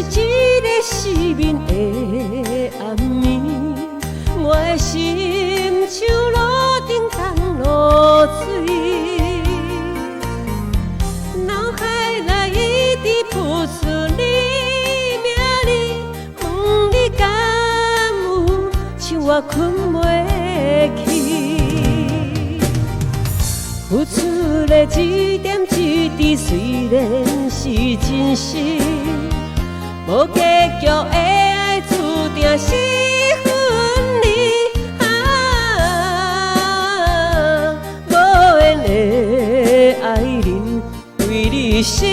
是一个失眠的暗暝，我的心像路顶东落水，脑海内一直浮出你名字，问你敢有像我困袂去？付出的一点一滴，虽然是真实。无结局的爱，注定是分离。无缘的爱人，为你失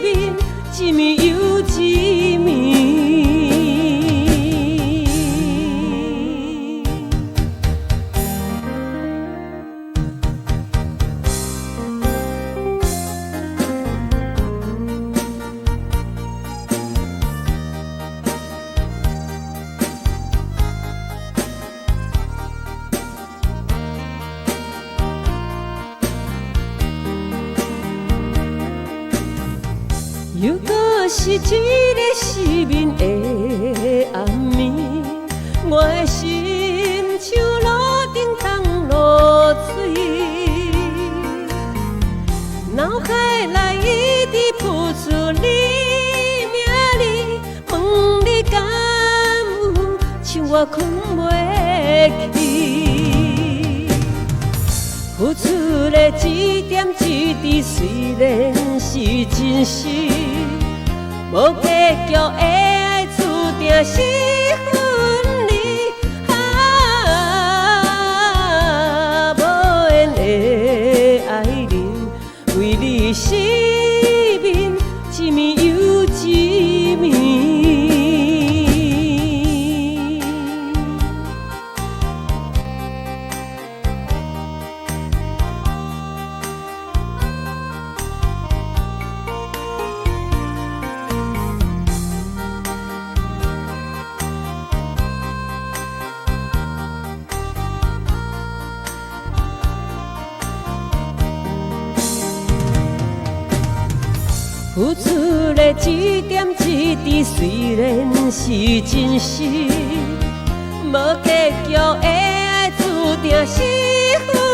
眠，一暝又一暝。又搁是一个失眠的暗暝，我的心像路顶东落水，脑海内一直浮出你名字，问你敢有像我困袂去？付出的一点一滴，虽然是真实，无结局的爱，注定是分离。无缘的爱人，为你失眠，一暝又一暝。付出的一点一滴，虽然是真实，无结局的爱，注定是分离。